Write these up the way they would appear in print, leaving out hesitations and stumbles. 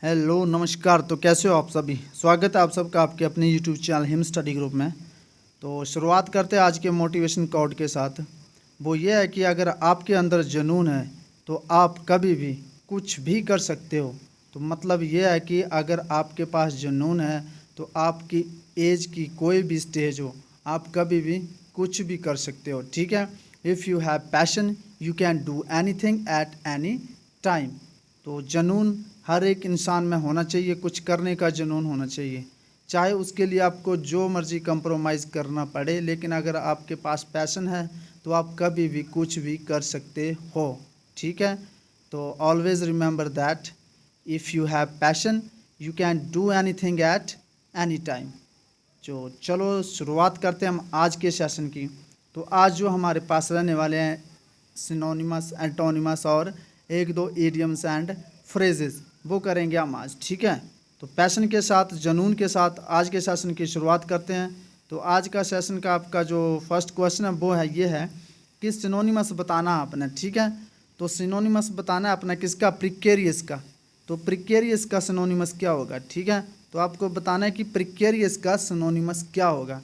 Hello नमस्कार। तो कैसे हो आप सभी। स्वागत है आप सबका आपके अपने YouTube channel him study group में। तो शुरुआत करते हैं आज के मोटिवेशन कोट के साथ। वो ये है कि अगर आपके अंदर जुनून है तो आप कभी भी कुछ भी कर सकते हो। तो मतलब ये है कि अगर आपके पास जुनून है तो आपकी एज की कोई भी स्टेज हो, आप कभी भी कुछ भी कर सकते हो। ठीक है। If you have passion you can do anything at any time. तो जुनून हर एक इंसान में होना चाहिए, कुछ करने का जुनून होना चाहिए, चाहे उसके लिए आपको जो मर्ज़ी कंप्रोमाइज़ करना पड़े। लेकिन अगर आपके पास पैशन है तो आप कभी भी कुछ भी कर सकते हो। ठीक है। तो always remember that if you have passion you can do anything at any time. जो चलो शुरुआत करते हैं हम आज के सेशन की। तो आज जो हमारे पास रहने वाले हैं सिनोनिमस, एंटोनिमस और एक दो इडियम्स एंड फ्रेजेस, वो करेंगे हम आज। ठीक है। तो पैशन के साथ, जुनून के साथ आज के सेशन की शुरुआत करते हैं। तो आज का सेशन का आपका जो फर्स्ट क्वेश्चन है वो है ये है कि सिनोनिमस बताना आपने। ठीक है। तो सिनोनिमस बताना है अपना किसका, प्रिकेरियस का। तो प्रिकेरियस का सिनोनिमस क्या होगा। ठीक है। तो आपको बताना है कि प्रिकेरियस का सिनोनिमस क्या होगा।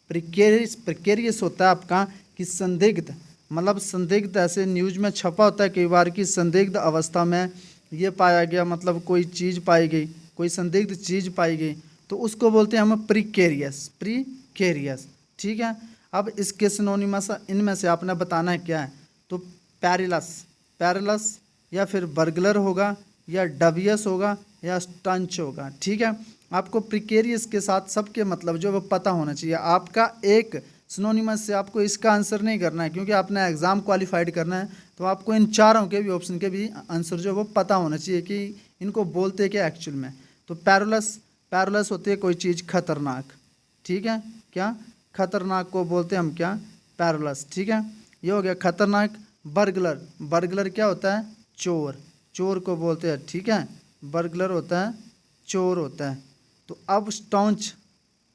प्रिकेरियस होता है आपका कि संदिग्ध, मतलब संदिग्ध, ऐसे न्यूज़ में छपा होता है कई बार कि संदिग्ध अवस्था में ये पाया गया, मतलब कोई चीज़ पाई गई, कोई संदिग्ध चीज़ पाई गई, तो उसको बोलते हैं हम प्रिकेरियस। प्रिकेरियस। ठीक है। अब इसके सिनोनिमस इनमें से आपने बताना है क्या है। तो पैरिलस, पैरिलस या फिर बर्गलर होगा या डबियस होगा या स्टंच होगा। ठीक है। आपको प्रिकेरियस के साथ सबके मतलब जो वो पता होना चाहिए। आपका एक सिनोनिमस से आपको इसका आंसर नहीं करना है, क्योंकि आपने एग्ज़ाम क्वालिफाइड करना है। तो आपको इन चारों के भी ऑप्शन के भी आंसर जो वो पता होना चाहिए कि इनको बोलते क्या एक्चुअल में। तो पैरुलस, पैरुलस होती है कोई चीज़ खतरनाक। ठीक है। क्या खतरनाक को बोलते हैं हम क्या, पैरुलस। ठीक है। ये हो गया खतरनाक। बर्गलर, बर्गलर क्या होता है, चोर, चोर को बोलते हैं। ठीक है। बर्गलर होता है चोर होता है। तो अब स्टॉन्च,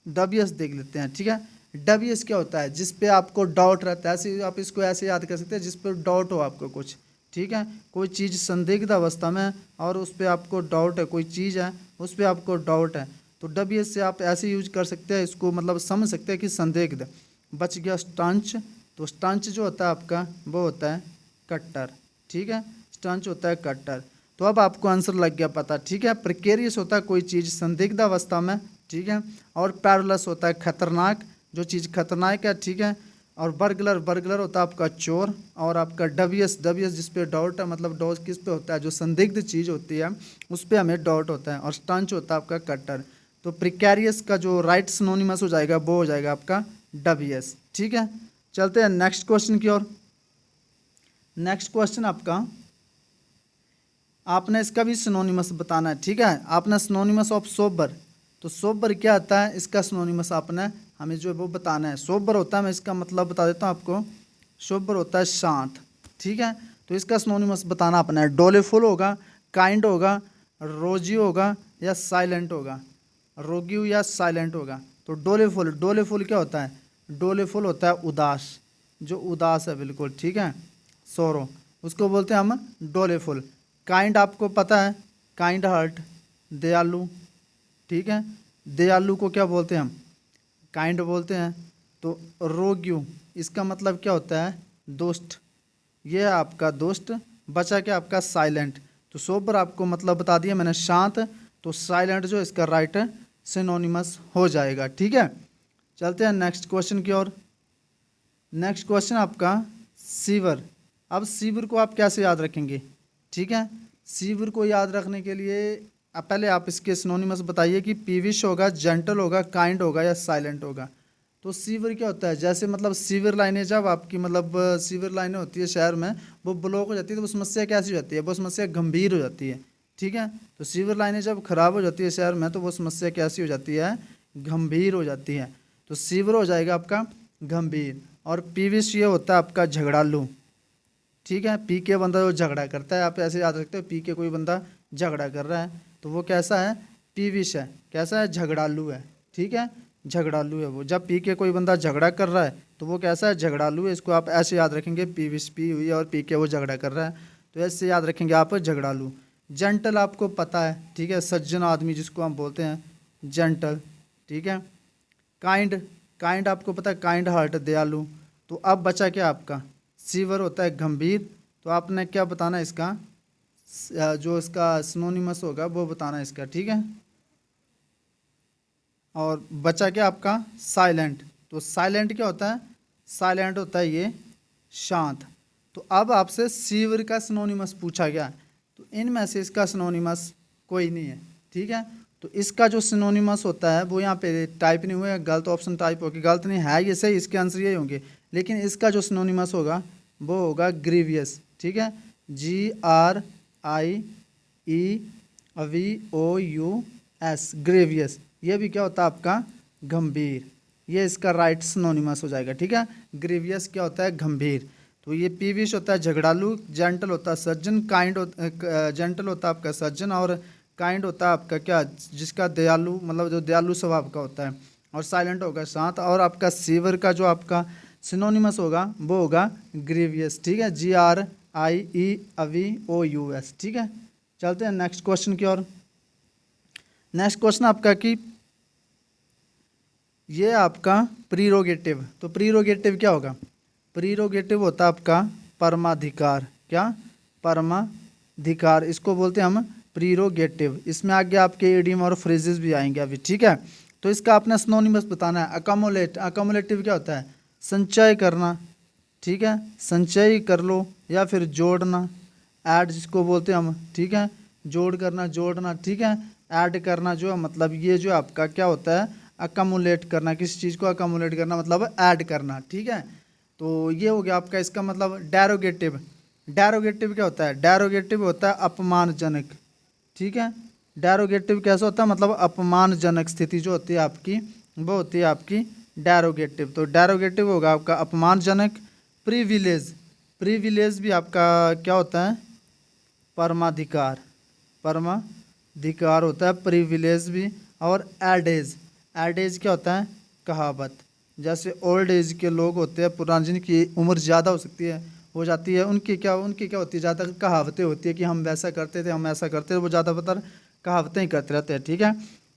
डबियस देख लेते हैं। ठीक है। डबियस क्या होता है, जिस पे आपको डाउट रहता है। ऐसे आप इसको ऐसे याद कर सकते हैं, जिस पे डाउट हो आपको कुछ। ठीक है। कोई चीज़ संदिग्ध अवस्था में और उस पर आपको डाउट है, कोई चीज़ है उस पर आपको डाउट है, तो डबियस से आप ऐसे यूज कर सकते हैं इसको, मतलब समझ सकते हैं कि संदिग्ध। बच गया स्टंच। तो स्टंच जो होता है आपका वो होता है कट्टर। ठीक है। स्टंच होता है कट्टर। तो अब आपको आंसर लग गया पता। ठीक है। प्रिकेरियस होता है कोई चीज़ संदिग्ध अवस्था में। ठीक है। और पैरुलस होता है खतरनाक, जो चीज़ खतरनाक है। ठीक है। और बर्गलर, बर्गलर होता है आपका चोर। और आपका डबियस, डबियस जिस पे डाउट है, मतलब डाउट किस पे होता है, जो संदिग्ध चीज़ होती है उस पर हमें डाउट होता है। और स्टंच होता है आपका कट्टर। तो प्रिकेरियस का जो राइट सिनोनिमस हो जाएगा वो हो जाएगा आपका डबियस। ठीक है। चलते हैं नेक्स्ट क्वेश्चन की ओर। नेक्स्ट क्वेश्चन आपका, आपने इसका भी सिनोनिमस बताना है। ठीक है। आपने सिनोनिमस ऑफ सोबर, तो सोबर क्या आता है, इसका सिनोनिमस आपने हमें जो है वो बताना है। सोबर होता है, मैं इसका मतलब बता देता हूँ आपको। सोबर होता है शांत। ठीक है। तो इसका सिनोनिमस बताना अपना है। डोलेफुल होगा, काइंड होगा, रोजी होगा या साइलेंट होगा, रोगी या साइलेंट होगा। तो डोलेफुल, डोलेफुल क्या होता है, डोलेफुल होता है उदास, जो उदास है बिल्कुल। ठीक है। सोरो, उसको बोलते हैं हम डोलेफुल। काइंड आपको पता है, काइंड हार्ट, दयालु। ठीक है। दयालु को क्या बोलते हैं हम, काइंड बोलते हैं। तो रोग्यू, इसका मतलब क्या होता है, दोस्त, ये है आपका दोस्त। बचा क्या आपका साइलेंट। तो सोबर आपको मतलब बता दिया मैंने, शांत। तो साइलेंट जो इसका राइट सिनोनिमस हो जाएगा। ठीक है। चलते हैं नेक्स्ट क्वेश्चन की ओर। नेक्स्ट क्वेश्चन आपका सीवर। अब सीवर को आप कैसे याद रखेंगे। ठीक है। सीवर को याद रखने के लिए अब पहले आप इसके सिनोनिमस बताइए कि पीविश होगा, जेंटल होगा, काइंड होगा या साइलेंट होगा। तो सीवर क्या होता है, जैसे मतलब सीवर लाइनें जब आपकी मतलब सीवर लाइनें होती है शहर में, वो ब्लॉक हो जाती है तो वो समस्या कैसी हो जाती है, वो समस्या गंभीर हो जाती है। ठीक है। तो सीवर लाइनें जब खराब हो जाती है शहर में तो वो समस्या कैसी हो जाती है, गंभीर हो जाती है। तो सीवर हो जाएगा आपका गंभीर। और पीविश ये होता है आपका झगड़ालू। ठीक है। पी के बंदा जो झगड़ा करता है, आप ऐसे याद रखते हो, पी के कोई बंदा झगड़ा कर रहा है तो वो कैसा है, पीविश है। कैसा है, झगड़ालू है। ठीक है। झगड़ालू है वो। जब पी के कोई बंदा झगड़ा कर रहा है तो वो कैसा है, झगड़ालू है। इसको आप ऐसे याद रखेंगे, पीविश पी हुई है और पी के वो झगड़ा कर रहा है, तो ऐसे याद रखेंगे आप झगड़ालू। जेंटल आपको पता है, ठीक है, सज्जन आदमी जिसको हम बोलते हैं जेंटल, ठीक है। काइंड, काइंड आपको पता है, काइंड हार्ट, दयालु। तो अब बचा क्या आपका, सीवर होता है गंभीर। तो आपने क्या बताना है इसका, जो इसका सिनोनिमस होगा वो बताना है इसका, ठीक है। और बचा क्या आपका, साइलेंट। तो साइलेंट क्या होता है, साइलेंट होता है ये शांत। तो अब आपसे सीवर का सिनोनिमस पूछा गया, तो इनमें से इसका सिनोनिमस कोई नहीं है, ठीक है। तो इसका जो सिनोनिमस होता है वो यहाँ पे टाइप नहीं हुआ है, गलत ऑप्शन टाइप होगी, गलत नहीं है ये सही, इसके आंसर यही होंगे। लेकिन इसका जो सिनोनिमस होगा वो होगा ग्रीवियस, ठीक है, GRIEVOUS, ग्रेवियस। ये भी क्या होता है आपका, गंभीर। ये इसका राइट सिनोनिमस हो जाएगा, ठीक है। ग्रेवियस क्या होता है, गंभीर। तो ये पीविश होता है झगड़ालू, जेंटल होता है सज्जन, काइंड जेंटल होता है आपका सज्जन, और काइंड होता है आपका क्या, जिसका दयालु मतलब जो दयालु स्वभाव का होता है, और साइलेंट होगा शांत। और आपका सीवर का जो आपका सिनोनिमस होगा वो होगा ग्रीवियस, ठीक है, GRIEVOUS, ठीक है। चलते हैं नेक्स्ट क्वेश्चन की ओर। नेक्स्ट क्वेश्चन आपका कि ये आपका प्रीरोगेटिव। तो प्रीरोगेटिव क्या होगा, प्रीरोगेटिव होता है आपका परमाधिकार, क्या, परमाधिकार, इसको बोलते हैं हम प्रीरोगेटिव। इसमें आगे आपके इडियम और फ्रेजेस भी आएंगे अभी, ठीक है। तो इसका अपना सिनोनिमस बताना है। अकोमोलेट, अकोमोलेटिव क्या होता है, संचय करना, ठीक है, संचय कर लो, या फिर जोड़ना, ऐड जिसको बोलते हैं हम, ठीक है, जोड़ करना, जोड़ना, ठीक है, ऐड करना जो है, मतलब ये जो आपका क्या होता है, अकोमोलेट करना, किसी चीज़ को अकोमोलेट करना मतलब ऐड करना, ठीक है। तो ये हो गया आपका इसका मतलब डेरोगेटिव। डेरोगेटिव क्या होता है, डेरोगेटिव होता है अपमानजनक, ठीक है। डेरोगेटिव कैसा होता है, मतलब अपमानजनक स्थिति जो होती है आपकी वो होती है आपकी डेरोगेटिव। तो डेरोगेटिव होगा आपका अपमानजनक। प्रिविलेज, प्रिविलेज भी आपका क्या होता है, परमाधिकार, परमाधिकार होता है प्रिविलेज भी। और एडेज, एडेज क्या होता है, कहावत। जैसे ओल्ड एज के लोग होते हैं, पुरानी जिनकी उम्र ज़्यादा हो सकती है, हो जाती है, उनकी क्या होती है, ज़्यादा कहावतें होती है कि हम वैसा करते थे, हम ऐसा करते थे, वो ज़्यादातर कहावतें ही करते रहते हैं, ठीक है।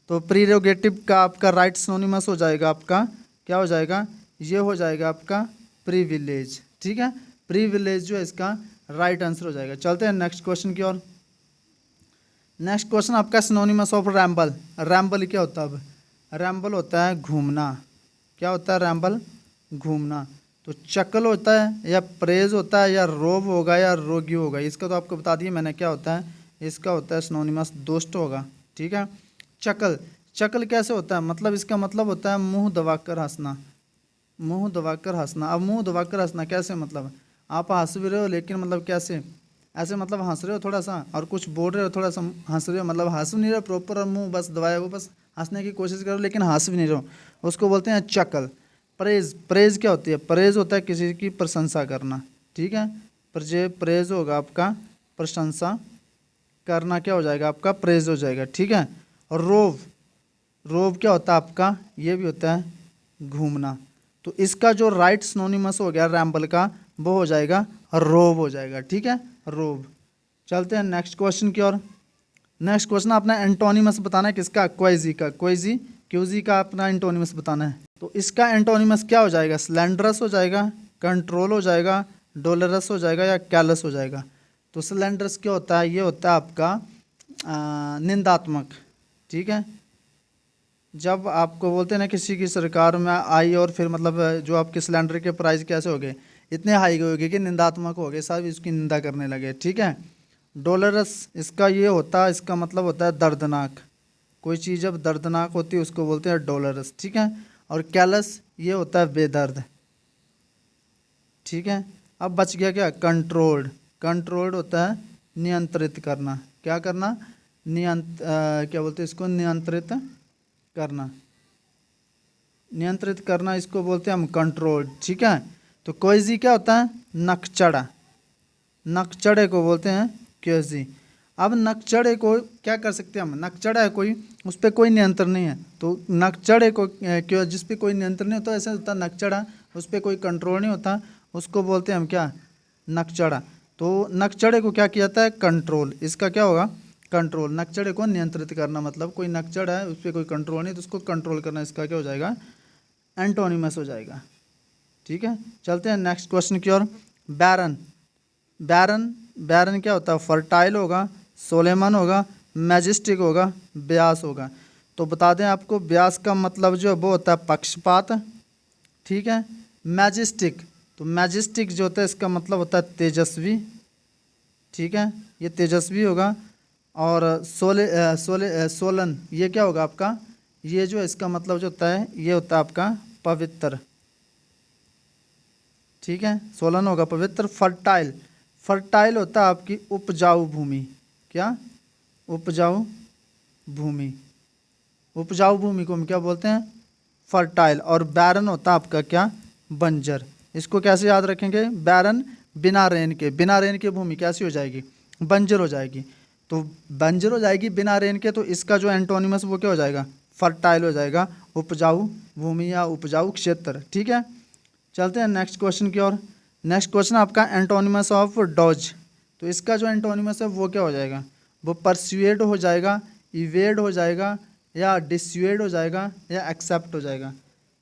तो प्रीरोगेटिव का आपका राइट सिनोनिमस हो जाएगा आपका, क्या हो जाएगा, ये हो जाएगा आपका प्रिविलेज, ठीक है। प्रिविलेज जो है इसका राइट आंसर हो जाएगा। चलते हैं नेक्स्ट क्वेश्चन की ओर। नेक्स्ट क्वेश्चन आपका सिनोनिमस ऑफ रैम्बल। रैम्बल क्या होता है, अब रैम्बल होता है घूमना, क्या होता है, रैम्बल घूमना। तो चकल होता है, या प्रेज होता है, या रोब होगा, या रोगी होगा। इसका तो आपको बता दिया मैंने क्या होता है, इसका होता है सिनोनिमस दोस्त होगा, ठीक है। चकल, चकल कैसे होता है, मतलब इसका मतलब होता है मुंह दबाकर हंसना, मुंह दबाकर हंसना। अब मुंह दबाकर हंसना कैसे, मतलब आप हंस भी रहे हो लेकिन मतलब कैसे, ऐसे मतलब हंस रहे हो थोड़ा सा और कुछ बोल रहे हो, थोड़ा सा हंस रहे हो, मतलब हंस भी नहीं रहे प्रॉपर, और मुंह बस दबाया हुआ, बस हंसने की कोशिश करो लेकिन हंस भी नहीं रहो, उसको बोलते हैं चकल। प्रेज, प्रेज क्या होती है, प्रेज होता है किसी की प्रशंसा करना, ठीक है। प्रेज होगा आपका प्रशंसा करना, क्या हो जाएगा आपका, प्रेज हो जाएगा, ठीक है। और रोव, रोव क्या होता है आपका, ये भी होता है घूमना। तो इसका जो राइट सिनोनिमस हो गया रैम्बल का वो हो जाएगा रोव हो जाएगा, ठीक है, रोव। चलते हैं नेक्स्ट क्वेश्चन की ओर। नेक्स्ट क्वेश्चन अपना एंटोनिमस बताना है किसका, क्वेजी का, क्वेजी क्यूजी का अपना एंटोनिमस बताना है। तो इसका एंटोनिमस क्या हो जाएगा, स्लेंडरस हो जाएगा, कंट्रोल हो जाएगा, डोलरस हो जाएगा, या कैलस हो जाएगा। तो स्लेंडरस क्या होता है, ये होता है आपका निंदात्मक, ठीक है। जब आपको बोलते हैं ना किसी की सरकार में आई और फिर मतलब जो आपके सिलेंडर के प्राइस कैसे हो गए, इतने हाई हो गए कि निंदात्मक हो गए, सब इसकी निंदा करने लगे, ठीक है। डोलरस, इसका ये होता है, इसका मतलब होता है दर्दनाक, कोई चीज़ जब दर्दनाक होती है उसको बोलते हैं डोलरस, ठीक है। और कैलस ये होता है बेदर्द, ठीक है। अब बच गया क्या, कंट्रोल्ड। कंट्रोल्ड होता है नियंत्रित करना, क्या करना, क्या बोलते हैं इसको, नियंत्रित करना, नियंत्रित करना, इसको बोलते हैं हम कंट्रोल, ठीक है। तो क्वेजी क्या होता है, नकचड़ा, नकचड़े को बोलते हैं क्वेजी। अब नकचड़े को क्या कर सकते हैं हम, नकचड़ा है कोई, उस पर कोई नियंत्रण नहीं है, तो नकचड़े को क्यों, जिस पे कोई नियंत्रण नहीं होता ऐसा होता है नकचड़ा, उस पर कोई कंट्रोल नहीं होता, उसको बोलते हैं हम क्या, नकचड़ा। तो नकचढ़े को क्या किया जाता है? कंट्रोल। इसका क्या होगा? कंट्रोल। नकचढ़े को नियंत्रित करना, मतलब कोई नकचढ़ है उस पर कोई कंट्रोल नहीं तो उसको कंट्रोल करना, इसका क्या हो जाएगा? एंटोनिमस हो जाएगा। ठीक है, चलते हैं नेक्स्ट क्वेश्चन की ओर। बैरन। बैरन, बैरन क्या होता है? फर्टाइल होगा, सोलेमन होगा, मैजेस्टिक होगा, ब्यास होगा। तो बता दें आपको, ब्यास का मतलब जो है वो होता है पक्षपात। ठीक है, मैजेस्टिक, तो मैजेस्टिक जो होता है इसका मतलब होता है तेजस्वी। ठीक है, ये तेजस्वी होगा। और सोलन, ये क्या होगा आपका? ये जो इसका मतलब जो होता है ये होता है आपका पवित्र। ठीक है, सोलन होगा पवित्र। फर्टाइल, फर्टाइल होता है आपकी उपजाऊ भूमि। क्या? उपजाऊ भूमि। उपजाऊ भूमि को हम क्या बोलते हैं? फर्टाइल। और बैरन होता है आपका क्या? बंजर। इसको कैसे याद रखेंगे? बैरन बिना रेन के, बिना रेन के भूमि कैसी हो जाएगी? बंजर हो जाएगी। तो बंजर हो जाएगी बिना रेन के, तो इसका जो एंटोनिमस वो क्या हो जाएगा? फर्टाइल हो जाएगा, उपजाऊ भूमि या उपजाऊ क्षेत्र। ठीक है, चलते हैं नेक्स्ट क्वेश्चन की ओर। नेक्स्ट क्वेश्चन आपका एंटोनिमस ऑफ डॉज। तो इसका जो एंटोनिमस है वो क्या हो जाएगा? वो परस्यूएड हो जाएगा, इवेड हो जाएगा, या डिस्यूएड हो जाएगा, या एक्सेप्ट हो जाएगा।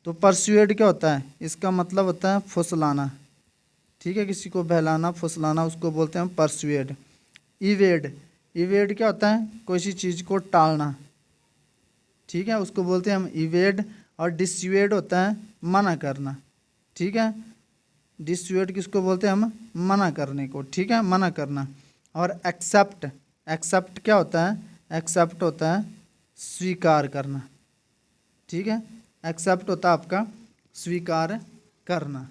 तो परस्यूएड क्या होता है? इसका मतलब होता है फुसलाना। ठीक है, किसी को बहलाना, फुसलाना, उसको बोलते हैं परस्यूएड। इवेड, इवेड क्या होता है? किसी चीज़ को टालना। ठीक है, उसको बोलते हैं हम इवेड। और डिस्यूएड होता है मना करना। ठीक है, डिस्यूएड किसको बोलते हैं हम? मना करने को। ठीक है, मना करना। और एक्सेप्ट, एक्सेप्ट क्या होता है? एक्सेप्ट होता है स्वीकार करना। ठीक है, एक्सेप्ट होता है आपका स्वीकार करना।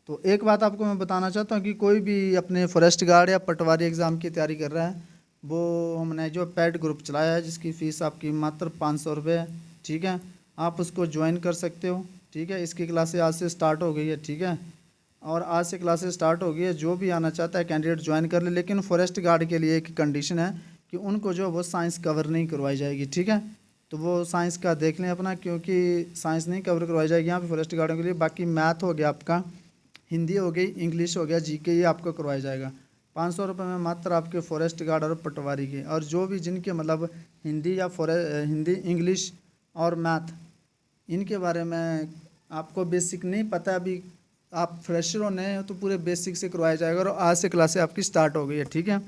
तो एक बात आपको मैं बताना चाहता हूँ कि कोई भी अपने फॉरेस्ट गार्ड या पटवारी एग्ज़ाम की तैयारी कर रहा है, वो हमने जो पेड ग्रुप चलाया है जिसकी फ़ीस आपकी मात्र 500 रुपये है। ठीक है, आप उसको ज्वाइन कर सकते हो। ठीक है, इसकी क्लासेस आज से स्टार्ट हो गई है। ठीक है, और आज से क्लासेस स्टार्ट हो गई है। जो भी आना चाहता है कैंडिडेट ज्वाइन कर ले, लेकिन फॉरेस्ट गार्ड के लिए एक कंडीशन है कि उनको जो वो साइंस कवर नहीं करवाई जाएगी। ठीक है, तो वो साइंस का देख लें अपना, क्योंकि साइंस नहीं कवर करवाई जाएगी यहाँ पे फॉरेस्ट गार्डों के लिए। बाकी मैथ हो गया आपका, हिंदी हो गई, इंग्लिश हो गया, जीके, ये आपको करवाया जाएगा 500 रुपये में मात्र आपके फॉरेस्ट गार्ड और पटवारी के। और जो भी जिनके मतलब हिंदी या हिंदी, इंग्लिश और मैथ, इनके बारे में आपको बेसिक नहीं पता अभी, आप फ्रेशर हो, नए हो, तो पूरे बेसिक से करवाया जाएगा। और आज से क्लासें आपकी स्टार्ट हो गई है। ठीक है,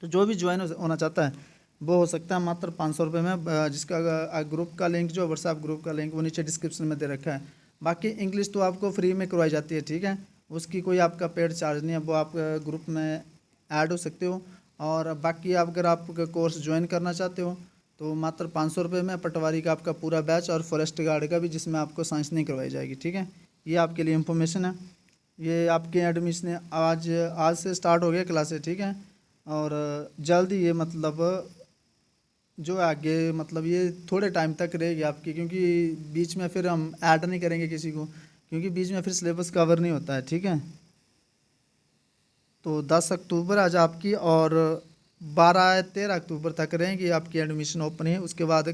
तो जो भी ज्वाइन होना चाहता है वो हो सकता है मात्र 500 रुपये में। जिसका ग्रुप का लिंक, जो व्हाट्सएप ग्रुप का लिंक, वो नीचे डिस्क्रिप्शन में दे रखा है। बाकी इंग्लिश तो आपको फ्री में करवाई जाती है। ठीक है, उसकी कोई आपका पेड चार्ज नहीं है, वो आप ग्रुप में ऐड हो सकते हो। और बाकी अगर आप कोर्स ज्वाइन करना चाहते हो तो मात्र 500 रुपये में पटवारी का आपका पूरा बैच, और फॉरेस्ट गार्ड का भी, जिसमें आपको साइंस नहीं करवाई जाएगी। ठीक है, ये आपके लिए इन्फॉर्मेशन है। ये आपके एडमिशन आज से स्टार्ट हो गया क्लासेस। ठीक है, और जल्दी ये मतलब जो आगे मतलब ये थोड़े टाइम तक रहेगी आपकी, क्योंकि बीच में फिर हम ऐड नहीं करेंगे किसी को, क्योंकि बीच में फिर सिलेबस कवर नहीं होता है। ठीक है, तो 10 अक्टूबर आज आपकी, और 12-13 अक्टूबर तक रहेंगी आपकी एडमिशन ओपन है। उसके बाद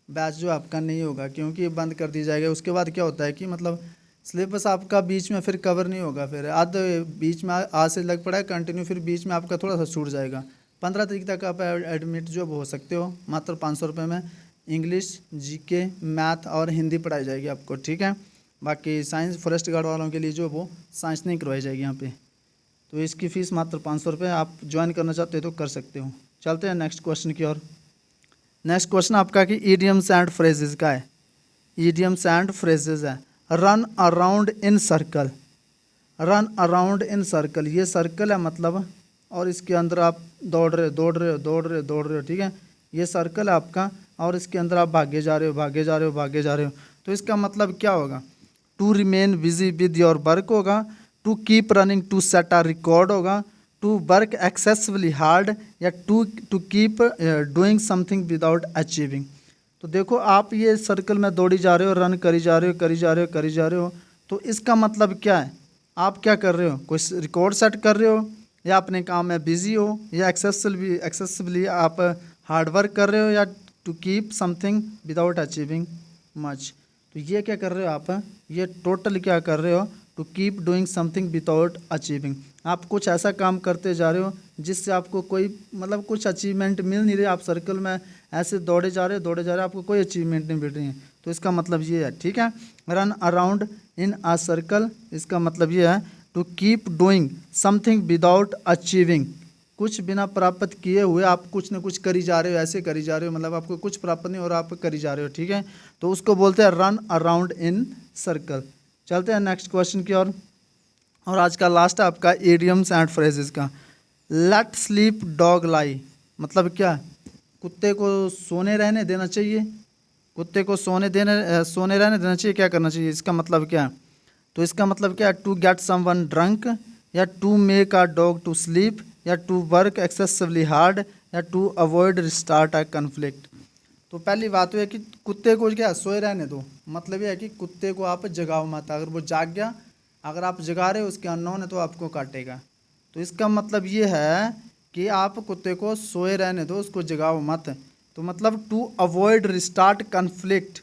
बैच जो आपका नहीं होगा, क्योंकि बंद कर दी जाएगा। उसके बाद क्या होता है कि मतलब सिलेबस आपका बीच में फिर कवर नहीं होगा, फिर बीच में आज से लग पड़ा है कंटिन्यू, फिर बीच में आपका थोड़ा सा छूट जाएगा। 15 तारीख तक आप एडमिट जो हो सकते हो मात्र 500 रुपये में। इंग्लिश, जीके, मैथ और हिंदी पढ़ाई जाएगी आपको। ठीक है, बाकी साइंस फॉरेस्ट गार्ड वालों के लिए जो वो साइंस नहीं करवाई जाएगी यहाँ पे। तो इसकी फ़ीस मात्र 500 रुपये। आप ज्वाइन करना चाहते हो तो कर सकते हो। चलते हैं नेक्स्ट क्वेश्चन की ओर। नेक्स्ट क्वेश्चन आपका कि ईडियम्स एंड फ्रेजेस का है। ईडियम्स एंड फ्रेजेस है। रन अराउंड इन सर्कल, रन अराउंड इन सर्कल, ये सर्कल है मतलब, और इसके अंदर आप दौड़ रहे हो, दौड़ रहे हो, दौड़ रहे हो, दौड़ रहे हो। ठीक है, ये सर्कल है आपका, और इसके अंदर आप भागे जा रहे हो, भागे जा रहे हो, भागे जा रहे हो। तो इसका मतलब क्या होगा? To remain busy with your work होगा, to keep running to set a record होगा, टू वर्क एक्सेसिवली हार्ड, या to keep doing something without achieving. तो देखो, आप ये सर्कल में दौड़ी जा रहे हो, रन करी जा रहे हो, करी जा रहे हो, करी जा रहे हो। तो इसका मतलब क्या है? आप क्या कर रहे हो? कोई रिकॉर्ड सेट कर रहे हो, या अपने काम में बिजी हो, या एक्सेसिवली आप हार्ड वर्क कर रहे हो, या to keep something without achieving much. तो ये क्या कर रहे हो आप? ये टोटल क्या कर रहे हो? To keep doing something without achieving. आप कुछ ऐसा काम करते जा रहे हो जिससे आपको कोई मतलब कुछ अचीवमेंट मिल नहीं रही, आप सर्कल में ऐसे दौड़े जा रहे हो, आपको कोई अचीवमेंट नहीं मिल रही है, तो इसका मतलब ये है, ठीक है। Run around in a circle, इसका मतलब ये है to keep doing something without achieving, कुछ बिना प्राप्त किए हुए आप कुछ न कुछ करी जा रहे हो, ऐसे करी जा रहे हो, मतलब आपको कुछ प्राप्त नहीं और आप करी जा रहे हो, ठीक है, तो उसको बोलते हैं रन अराउंड इन सर्कल। चलते हैं नेक्स्ट क्वेश्चन की ओर। और आज का लास्ट है आपका इडियम्स एंड फ्रेजेस का। लेट स्लीप डॉग लाई, मतलब क्या, कुत्ते को सोने रहने देना चाहिए, कुत्ते को सोने रहने देना चाहिए, क्या करना चाहिए, इसका मतलब क्या है, तो इसका मतलब क्या है, टू गेट समवन ड्रंक, या to make a dog to sleep, या टू वर्क एक्सेसिवली हार्ड, या to avoid restart a conflict. तो पहली बात है कि कुत्ते को क्या सोए रहने दो, मतलब ये है कि कुत्ते को आप जगाओ मत, अगर वो जाग गया, अगर आप जगा रहे हो उसके अननोन है तो आपको काटेगा, तो इसका मतलब ये है कि आप कुत्ते को सोए रहने दो, उसको जगाओ मत, तो मतलब टू अवॉइड रिस्टार्ट कन्फ्लिक्ट,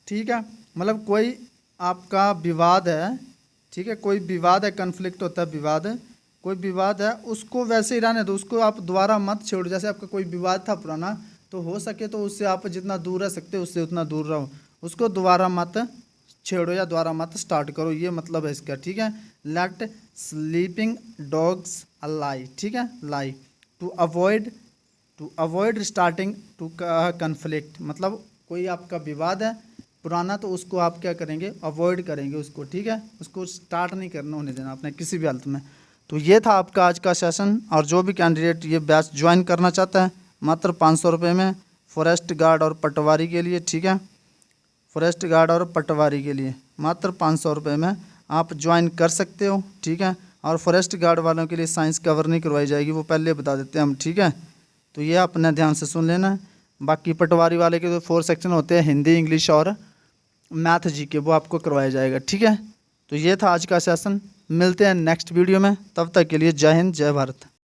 ठीक है, मतलब कोई आपका विवाद है, ठीक है, कोई विवाद है, कन्फ्लिक्ट होता है विवाद है, कोई विवाद है उसको वैसे ही रहने दो, उसको आप दोबारा मत छेड़ो, जैसे आपका कोई विवाद था पुराना, तो हो सके तो उससे आप जितना दूर रह सकते हो उससे उतना दूर रहो, उसको दोबारा मत छेड़ो या दोबारा मत स्टार्ट करो, ये मतलब है इसका, ठीक है। Let sleeping dogs a lie, ठीक है, lie to avoid starting to conflict, मतलब कोई आपका विवाद है पुराना तो उसको आप क्या करेंगे, अवॉइड करेंगे उसको, ठीक है, उसको स्टार्ट नहीं करना होने देना आपने किसी भी हालत में। तो ये था आपका आज का सेशन, और जो भी कैंडिडेट ये बैच ज्वाइन करना चाहता है मात्र 500 रुपये में, फॉरेस्ट गार्ड और पटवारी के लिए, ठीक है, फॉरेस्ट गार्ड और पटवारी के लिए मात्र 500 रुपये में आप ज्वाइन कर सकते हो, ठीक है। और फॉरेस्ट गार्ड वालों के लिए साइंस कवर नहीं करवाई जाएगी, वो पहले बता देते हैं हम, ठीक है, तो ये अपने ध्यान से सुन लेना। बाकी पटवारी वाले के जो 4 सेक्शन होते हैं, हिंदी, इंग्लिश और मैथ जीके, वो आपको करवाया जाएगा, ठीक है। तो ये था आज का सेशन, मिलते हैं नेक्स्ट वीडियो में, तब तक के लिए जय हिंद, जय भारत।